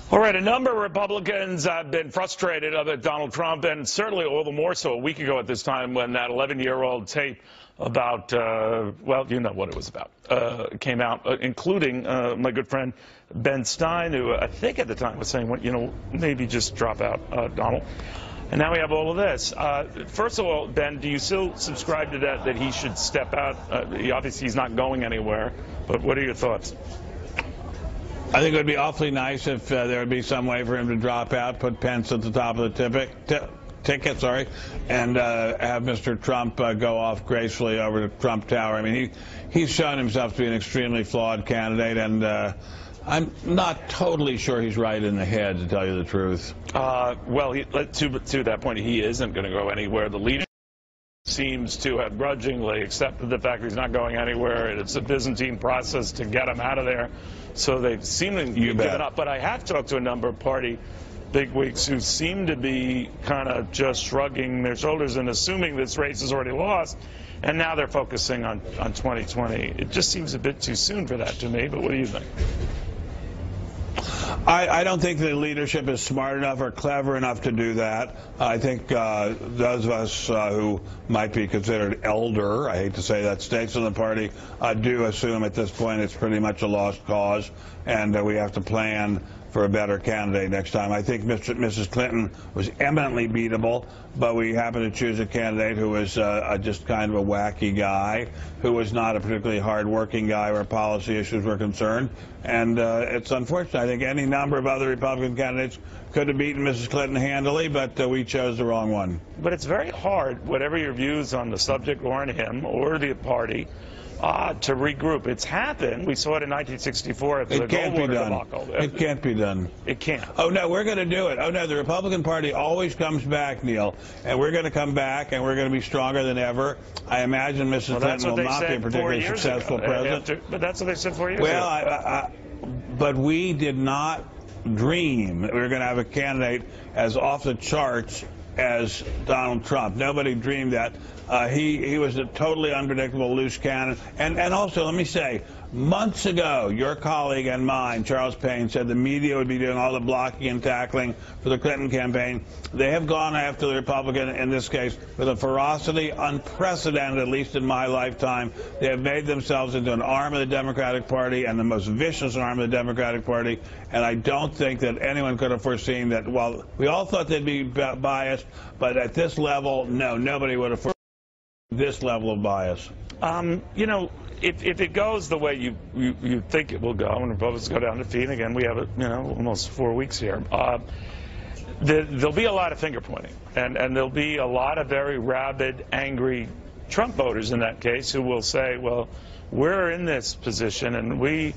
All right, a number of Republicans have been frustrated about Donald Trump, and certainly all the more so a week ago at this time when that 11-year-old tape about, well, you know what it was about, came out, including my good friend Ben Stein, who I think at the time was saying, well, you know, maybe just drop out, Donald. And now we have all of this. First of all, Ben, do you still subscribe to that he should step out? Obviously, he's not going anywhere, but what are your thoughts? I think it would be awfully nice if there would be some way for him to drop out, put Pence at the top of the ticket, and have Mr. Trump go off gracefully over to Trump Tower. I mean, he's shown himself to be an extremely flawed candidate, and I'm not totally sure he's right in the head, to tell you the truth. Well, to that point, he isn't going to go anywhere. The leadership seems to have grudgingly accepted the fact that he's not going anywhere. It's a Byzantine process to get him out of there. So they seem to have given up. But I have talked to a number of party bigwigs who seem to be kind of just shrugging their shoulders and assuming this race is already lost. And now they're focusing on 2020. It just seems a bit too soon for that to me. But what do you think? I don't think the leadership is smart enough or clever enough to do that. I think those of us who might be considered elder, I hate to say that, states in the party do assume at this point it's pretty much a lost cause, and we have to plan for a better candidate next time. I think Mrs. Clinton was eminently beatable, but we happened to choose a candidate who was just kind of a wacky guy, who was not a particularly hard-working guy where policy issues were concerned. And it's unfortunate. I think any number of other Republican candidates could have beaten Mrs. Clinton handily, but we chose the wrong one. But it's very hard, whatever your views on the subject or on him or the party, to regroup. It's happened. We saw it in 1964 after the Goldwater debacle. It can't be done. It can't. Oh, no, we're going to do it. Oh, no, the Republican Party always comes back, Neil, and we're going to come back, and we're going to be stronger than ever. I imagine Mrs. Clinton will not be a particularly successful president. But that's what they said 4 years ago. Well, but we did not dream that we were going to have a candidate as off the charts as Donald Trump. Nobody dreamed that. He was a totally unpredictable loose cannon. And also, let me say, months ago, your colleague and mine, Charles Payne, said the media would be doing all the blocking and tackling for the Clinton campaign. They have gone after the Republican, in this case, with a ferocity unprecedented, at least in my lifetime. They have made themselves into an arm of the Democratic Party, and the most vicious arm of the Democratic Party. And I don't think that anyone could have foreseen that. While we all thought they'd be biased, but at this level, no, nobody would have foreseen this level of bias. You know, if it goes the way you think it will go, and Republicans go down defeat, again, we have, almost 4 weeks here, there'll be a lot of finger pointing, and there'll be a lot of very rabid, angry Trump voters in that case who will say, well, we're in this position, and we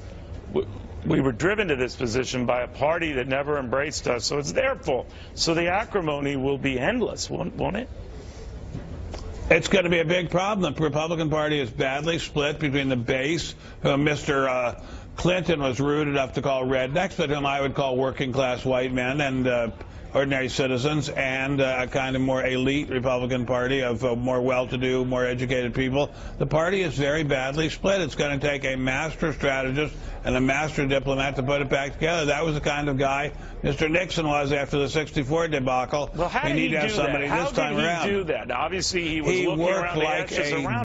were driven to this position by a party that never embraced us, so it's their fault. So the acrimony will be endless, won't it? It's going to be a big problem. The Republican Party is badly split between the base, whom Mr. Clinton was rude enough to call rednecks, but whom I would call working-class white men and ordinary citizens, and a kind of more elite Republican Party of more well-to-do, more educated people. The party is very badly split. It's going to take a master strategist and a master diplomat to put it back together. That was the kind of guy Mr. Nixon was after the '64 debacle. Well, how did he do that? This time around. How did he do that? Now, obviously, he was looking around the edges around.